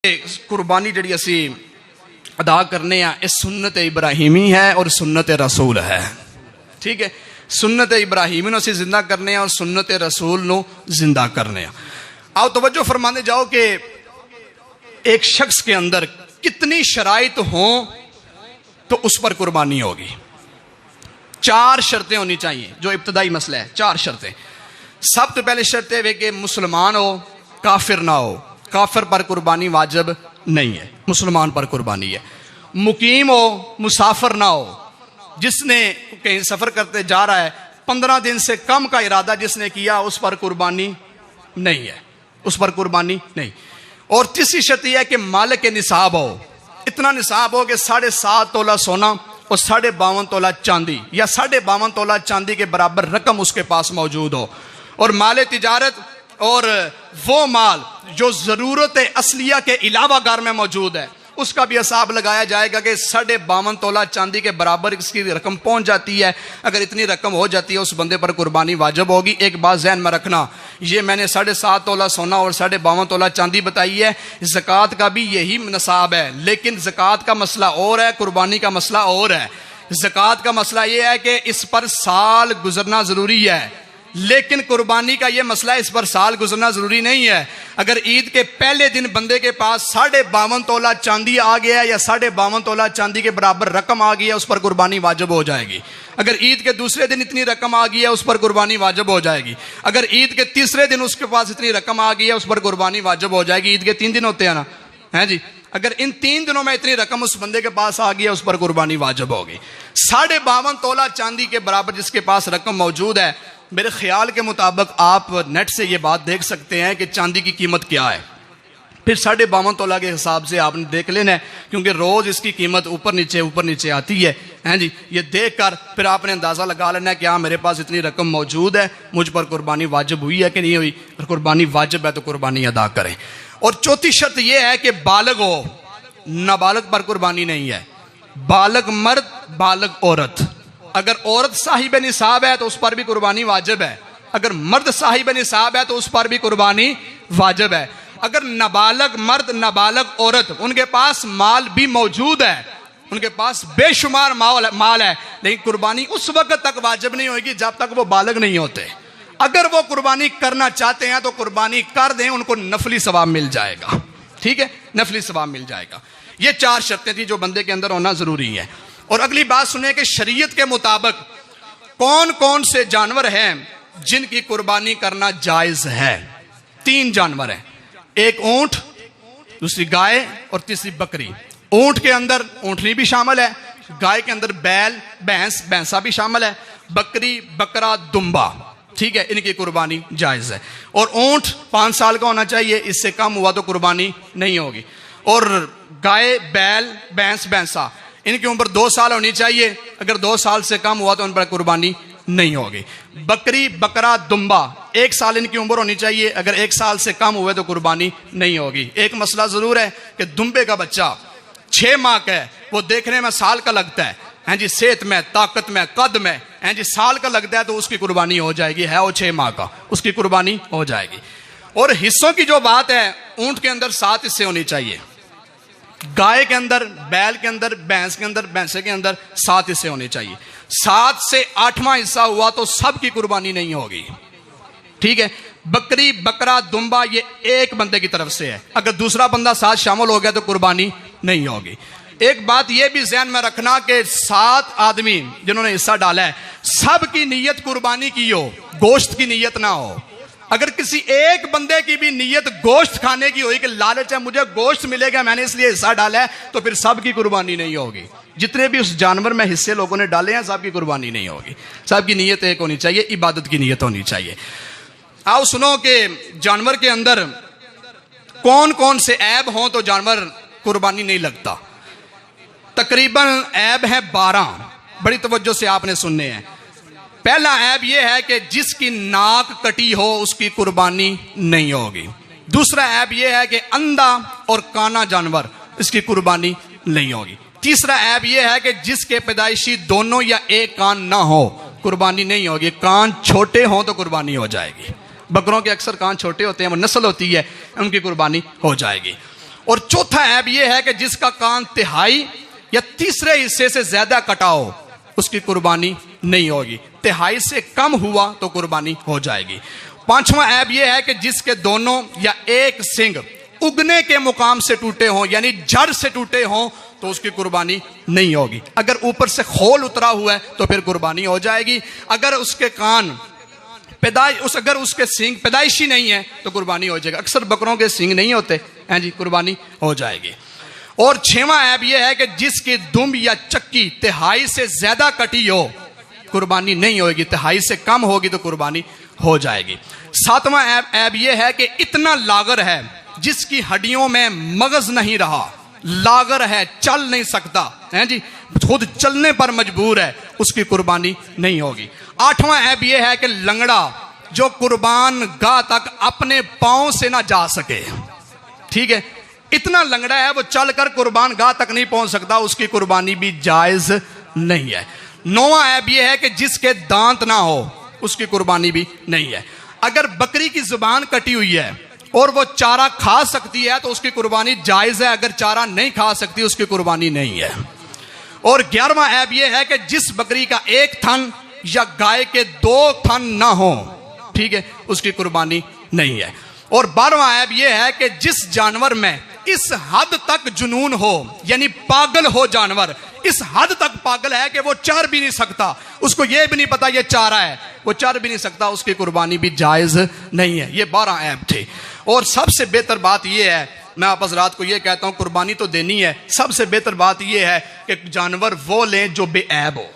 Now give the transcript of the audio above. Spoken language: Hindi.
कुर्बानी जी असी अदा करने ये सुन्नत इब्राहिमी है और सुन्नत रसूल है। ठीक है, सुन्नत इब्राहिमी असी जिंदा करने और सुन्नत रसूल नो जिंदा करने। आओ तवज्जो फरमाने जाओ कि एक शख्स के अंदर कितनी शराइत हो तो उस पर कुर्बानी होगी। 4 शर्तें होनी चाहिए, जो इब्तदाई मसला है। 4 शर्तें। सब तो पहले शर्त है कि मुसलमान हो, काफिर ना हो। काफिर पर कुर्बानी वाजिब नहीं है, मुसलमान पर कुर्बानी है। मुकीम हो, मुसाफिर ना हो। जिसने कहीं सफर करते जा रहा है, 15 दिन से कम का इरादा जिसने किया उस पर कुर्बानी नहीं है, उस पर कुर्बानी नहीं। और तीसरी शर्त यह है कि मालिक निसाब हो, इतना निसाब हो कि 7.5 तोला सोना और 52.5 तोला चांदी या 52.5 तोला चांदी के बराबर रकम उसके पास मौजूद हो। और माल तिजारत और वो माल जो ज़रूरत असलिया के अलावा घर में मौजूद है उसका भी हिसाब लगाया जाएगा कि 52.5 तोला चांदी के बराबर इसकी रकम पहुंच जाती है। अगर इतनी रकम हो जाती है उस बंदे पर कुर्बानी वाजिब होगी। एक बात ज़हन में रखना, ये मैंने 7.5 तोला सोना और 52.5 तोला चांदी बताई है, ज़कात का भी यही निसाब है। लेकिन ज़कात का मसला और है, कुर्बानी का मसला और है। ज़कात का मसला ये है कि इस पर साल गुजरना ज़रूरी है, लेकिन कुर्बानी का यह मसला इस पर साल गुजरना जरूरी नहीं है। अगर ईद के पहले दिन बंदे के पास 52.5 तोला चांदी आ गया या 52.5 तोला चांदी के बराबर रकम आ गई है, उस पर कुर्बानी वाजिब हो जाएगी। अगर ईद के दूसरे दिन इतनी रकम आ गई है उस पर कुर्बानी वाजिब हो जाएगी। अगर ईद के तीसरे दिन उसके पास इतनी रकम आ गई है उस पर कुर्बानी वाजिब हो जाएगी। ईद के 3 दिन होते हैं ना, हैं जी। अगर इन 3 दिनों में इतनी रकम उस बंदे के पास आ गई है उस पर कुर्बानी वाजिब होगी। 52.5 तोला चांदी के बराबर जिसके पास रकम मौजूद है, मेरे ख्याल के मुताबिक आप नेट से ये बात देख सकते हैं कि चांदी की कीमत क्या है। फिर 52.5 तोला के हिसाब से आपने देख लेना है, क्योंकि रोज इसकी कीमत ऊपर नीचे आती है, हैं जी। ये देख कर फिर आपने अंदाजा लगा लेना है कि हाँ मेरे पास इतनी रकम मौजूद है, मुझ पर कुर्बानी वाजिब हुई है कि नहीं हुई। और कुर्बानी वाजिब है तो कुर्बानी अदा करें। और चौथी शर्त यह है कि बालग हो, नाबालग पर कुर्बानी नहीं है। बालग मर्द, बालग औरत। अगर औरत साहिब निसाब है तो उस पर भी कुर्बानी वाजिब है। अगर मर्द साहिब निसाब है तो उस पर भी कुर्बानी वाजिब है। अगर नाबालग मर्द, नाबालग औरत, उनके पास माल भी मौजूद है, उनके पास बेशुमार माल है, लेकिन कुर्बानी उस वक्त तक वाजिब नहीं होगी जब तक वो बालग नहीं होते। अगर वो कुर्बानी करना चाहते हैं तो कुर्बानी कर दें, उनको नफली सवाब मिल जाएगा। ठीक है, नफली सवाब मिल जाएगा। ये 4 शर्तें थी जो बंदे के अंदर होना जरूरी है। और अगली बात सुने कि शरीयत के मुताबिक कौन कौन से जानवर हैं जिनकी कुर्बानी करना जायज है। 3 जानवर हैं, एक ऊंट, दूसरी गाय और तीसरी बकरी। ऊंट के अंदर ऊंटनी भी शामिल है, गाय के अंदर बैल, भैंस, भैंसा भी शामिल है, बकरी, बकरा, दुम्बा। ठीक है, इनकी कुर्बानी जायज है। और ऊंट 5 साल का होना चाहिए, इससे कम हुआ तो कुर्बानी नहीं होगी। और गाय, बैल, भैंस, भैंसा, इनकी उम्र 2 साल होनी चाहिए। अगर 2 साल से कम हुआ तो उन पर कुर्बानी नहीं होगी। बकरी, बकरा, दुम्बा 1 साल इनकी उम्र होनी चाहिए। अगर 1 साल से कम हुए तो कुर्बानी नहीं होगी। एक मसला जरूर है कि दुम्बे का बच्चा 6 माह का है, वो देखने में साल का लगता है, हैं जी, सेहत में, ताकत में, कद में, हैं जी, साल का लगता है तो उसकी कुर्बानी हो जाएगी। है वो 6 माह का, उसकी कुर्बानी हो जाएगी। और हिस्सों की जो बात है, ऊंट के अंदर 7 हिस्से होने चाहिए, गाय के अंदर, बैल के अंदर, भैंस के अंदर, भैंसे के अंदर 7 हिस्से होने चाहिए। 7 से 8वां हिस्सा हुआ तो सबकी कुर्बानी नहीं होगी। ठीक है, बकरी, बकरा, दुम्बा ये एक बंदे की तरफ से है। अगर दूसरा बंदा साथ शामिल हो गया तो कुर्बानी नहीं होगी। एक बात यह भी ध्यान में रखना कि 7 आदमी जिन्होंने हिस्सा डाला है, सबकी नीयत कुर्बानी की हो, गोश्त की नीयत ना हो। अगर किसी एक बंदे की भी नीयत गोश्त खाने की हुई कि लालच है मुझे गोश्त मिलेगा मैंने इसलिए हिस्सा डाला है, तो फिर सबकी कुर्बानी नहीं होगी। जितने भी उस जानवर में हिस्से लोगों ने डाले हैं सबकी कुर्बानी नहीं होगी। सबकी नीयत एक होनी चाहिए, इबादत की नीयत होनी चाहिए। आओ सुनो कि जानवर के अंदर कौन कौन से ऐब हों तो जानवर कुर्बानी नहीं लगता। तकरीबन ऐब है 12, बड़ी तवज्जो से आपने सुनने हैं। पहला ऐब यह है कि जिसकी नाक कटी हो उसकी कुर्बानी नहीं होगी। दूसरा ऐब यह है कि अंधा और काना जानवर, इसकी कुर्बानी नहीं होगी। तीसरा ऐब यह है कि जिसके पैदाइशी दोनों या एक कान ना हो, कुर्बानी नहीं होगी। कान छोटे हों तो कुर्बानी हो जाएगी। बकरों के अक्सर कान छोटे होते हैं, वो नस्ल होती है, उनकी कुर्बानी हो जाएगी। और चौथा ऐब यह है कि जिसका कान तिहाई या तीसरे हिस्से से ज्यादा कटा हो, उसकी कुर्बानी नहीं होगी। तिहाई से कम हुआ तो कुर्बानी हो जाएगी। पांचवा ऐब यह है कि जिसके दोनों या एक सिंग उगने के मुकाम से टूटे हों, यानी जड़ से टूटे हों, तो उसकी कुर्बानी नहीं होगी। अगर ऊपर से खोल उतरा हुआ है तो फिर कुर्बानी हो जाएगी। अगर उसके कान अगर उसके सींग पैदाइशी नहीं है तो कुर्बानी हो जाएगी। अक्सर बकरों के सींग नहीं होते हैं जी, कुर्बानी हो जाएगी। और छठवां ऐब यह है कि जिसकी दुम या चक्की तिहाई से ज्यादा कटी हो, कुर्बानी नहीं होगी। तिहाई से कम होगी तो कुर्बानी हो जाएगी। सातवां ऐब यह है कि इतना लागर है जिसकी हड्डियों में मगज नहीं रहा, लागर है, चल नहीं सकता है जी, खुद चलने पर मजबूर है, उसकी कुर्बानी नहीं होगी। आठवां ऐब यह है कि लंगड़ा जो कुर्बान गाह तक अपने पांव से ना जा सके, ठीक है, इतना लंगड़ा है वो चलकर कुर्बान गाह तक नहीं पहुंच सकता, उसकी कुर्बानी भी जायज नहीं है। नौवां ऐब यह है कि जिसके दांत ना हो, उसकी कुर्बानी भी नहीं है। अगर बकरी की जुबान कटी हुई है और वो चारा खा सकती है तो उसकी कुर्बानी जायज है, अगर चारा नहीं खा सकती उसकी कुर्बानी नहीं है। और 11वां ऐब यह है कि जिस बकरी का एक थन या गाय के 2 थन ना हो, ठीक है, उसकी कुर्बानी नहीं है। और 12वां ऐब यह है कि जिस जानवर में इस हद तक जुनून हो, यानी पागल हो जानवर, इस हद तक पागल है कि वो चर भी नहीं सकता, उसको ये भी नहीं पता ये चारा है, वो चर भी नहीं सकता, उसकी कुर्बानी भी जायज नहीं है। ये 12 ऐब थे। और सबसे बेहतर बात यह है, मैं आप हज़रात को यह कहता हूं, कुर्बानी तो देनी है, सबसे बेहतर बात यह है कि जानवर वो लें जो बेऐब हो।